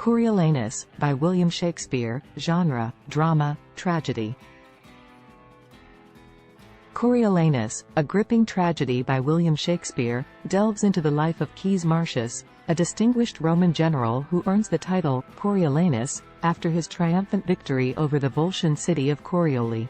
Coriolanus, by William Shakespeare, genre, drama, tragedy. Coriolanus, a gripping tragedy by William Shakespeare, delves into the life of Caius Marcius, a distinguished Roman general who earns the title Coriolanus after his triumphant victory over the Volscian city of Corioli.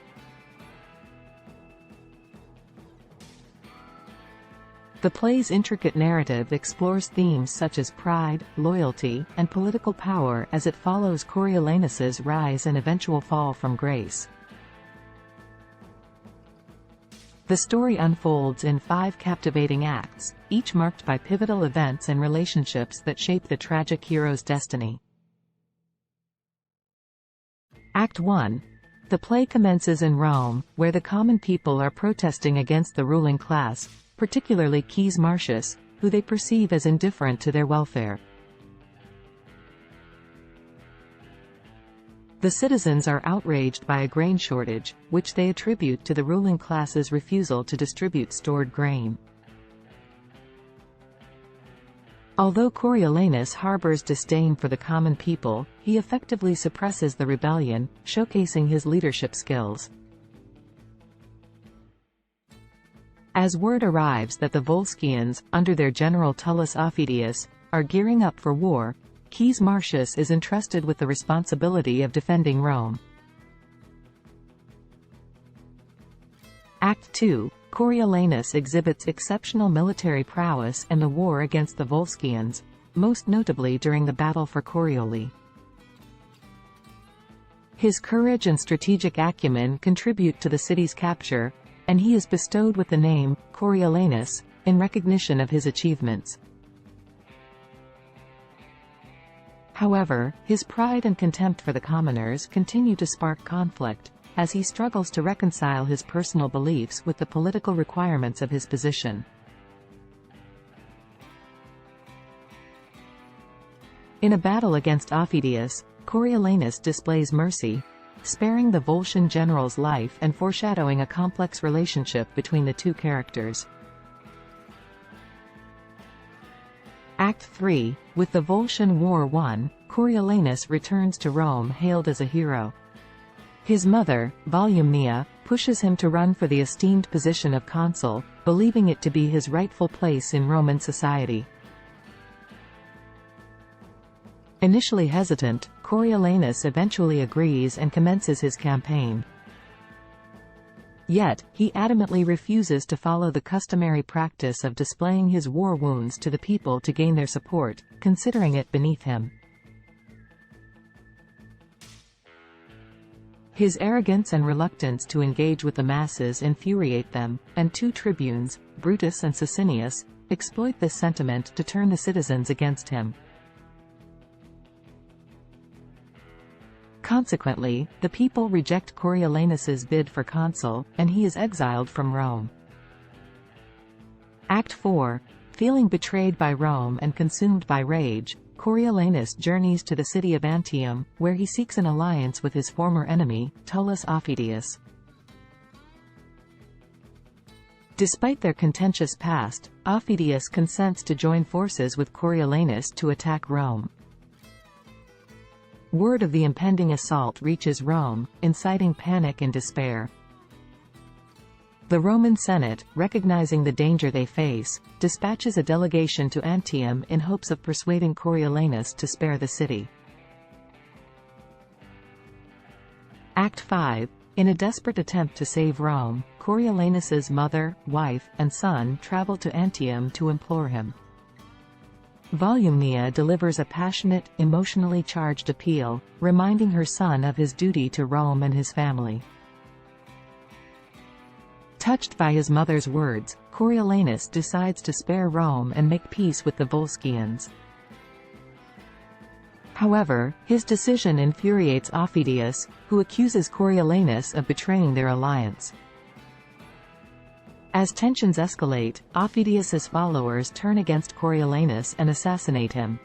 The play's intricate narrative explores themes such as pride, loyalty, and political power as it follows Coriolanus's rise and eventual fall from grace. The story unfolds in 5 captivating acts, each marked by pivotal events and relationships that shape the tragic hero's destiny. Act 1. The play commences in Rome, where the common people are protesting against the ruling class, particularly Caius Marcius, who they perceive as indifferent to their welfare. The citizens are outraged by a grain shortage, which they attribute to the ruling class's refusal to distribute stored grain. Although Coriolanus harbors disdain for the common people, he effectively suppresses the rebellion, showcasing his leadership skills. As word arrives that the Volscians, under their general Tullus Aufidius, are gearing up for war, Caius Marcius is entrusted with the responsibility of defending Rome. Act 2. Coriolanus exhibits exceptional military prowess in the war against the Volscians, most notably during the battle for Corioli. His courage and strategic acumen contribute to the city's capture, and he is bestowed with the name Coriolanus in recognition of his achievements. However, his pride and contempt for the commoners continue to spark conflict, as he struggles to reconcile his personal beliefs with the political requirements of his position. In a battle against Aufidius, Coriolanus displays mercy, sparing the Volscian general's life and foreshadowing a complex relationship between the two characters. Act 3. With the Volscian War won, Coriolanus returns to Rome hailed as a hero. His mother, Volumnia, pushes him to run for the esteemed position of consul, believing it to be his rightful place in Roman society. Initially hesitant, Coriolanus eventually agrees and commences his campaign. Yet, he adamantly refuses to follow the customary practice of displaying his war wounds to the people to gain their support, considering it beneath him. His arrogance and reluctance to engage with the masses infuriate them, and 2 tribunes, Brutus and Sicinius, exploit this sentiment to turn the citizens against him. Consequently, the people reject Coriolanus's bid for consul, and he is exiled from Rome. Act 4. Feeling betrayed by Rome and consumed by rage, Coriolanus journeys to the city of Antium, where he seeks an alliance with his former enemy, Tullus Aufidius. Despite their contentious past, Aufidius consents to join forces with Coriolanus to attack Rome. Word of the impending assault reaches Rome, inciting panic and despair. The Roman Senate, recognizing the danger they face, dispatches a delegation to Antium in hopes of persuading Coriolanus to spare the city. Act 5. In a desperate attempt to save Rome, Coriolanus's mother, wife, and son travel to Antium to implore him. Volumnia delivers a passionate, emotionally charged appeal, reminding her son of his duty to Rome and his family. Touched by his mother's words, Coriolanus decides to spare Rome and make peace with the Volscians. However, his decision infuriates Aufidius, who accuses Coriolanus of betraying their alliance. As tensions escalate, Aufidius's followers turn against Coriolanus and assassinate him.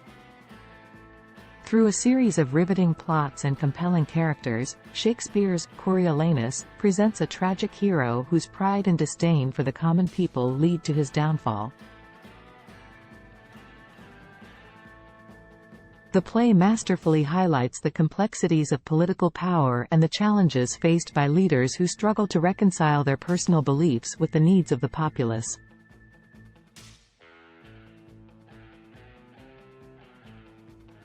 Through a series of riveting plots and compelling characters, Shakespeare's Coriolanus presents a tragic hero whose pride and disdain for the common people lead to his downfall. The play masterfully highlights the complexities of political power and the challenges faced by leaders who struggle to reconcile their personal beliefs with the needs of the populace.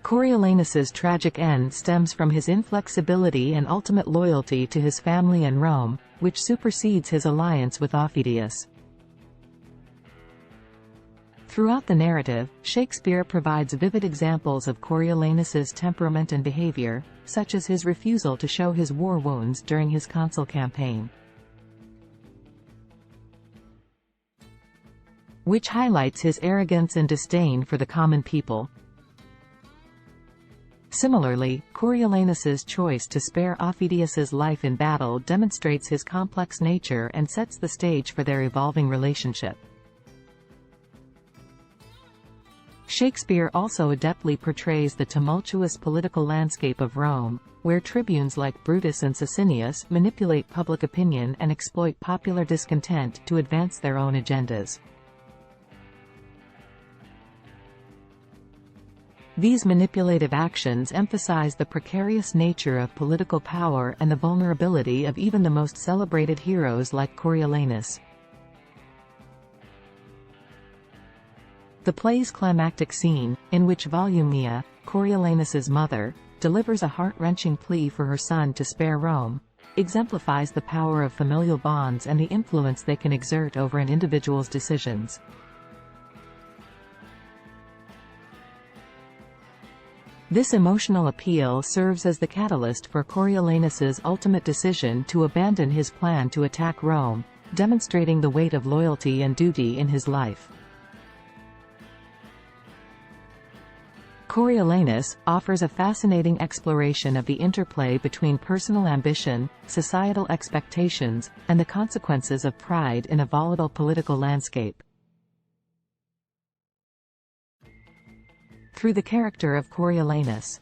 Coriolanus's tragic end stems from his inflexibility and ultimate loyalty to his family and Rome, which supersedes his alliance with Aufidius. Throughout the narrative, Shakespeare provides vivid examples of Coriolanus's temperament and behavior, such as his refusal to show his war wounds during his consul campaign, which highlights his arrogance and disdain for the common people. Similarly, Coriolanus's choice to spare Aufidius's life in battle demonstrates his complex nature and sets the stage for their evolving relationship. Shakespeare also adeptly portrays the tumultuous political landscape of Rome, where tribunes like Brutus and Sicinius manipulate public opinion and exploit popular discontent to advance their own agendas. These manipulative actions emphasize the precarious nature of political power and the vulnerability of even the most celebrated heroes like Coriolanus. The play's climactic scene, in which Volumnia, Coriolanus's mother, delivers a heart-wrenching plea for her son to spare Rome, exemplifies the power of familial bonds and the influence they can exert over an individual's decisions. This emotional appeal serves as the catalyst for Coriolanus's ultimate decision to abandon his plan to attack Rome, demonstrating the weight of loyalty and duty in his life. Coriolanus offers a fascinating exploration of the interplay between personal ambition, societal expectations, and the consequences of pride in a volatile political landscape. Through the character of Coriolanus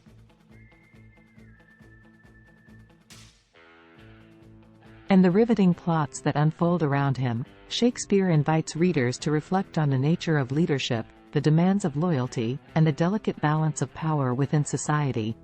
and the riveting plots that unfold around him, Shakespeare invites readers to reflect on the nature of leadership, the demands of loyalty, and the delicate balance of power within society.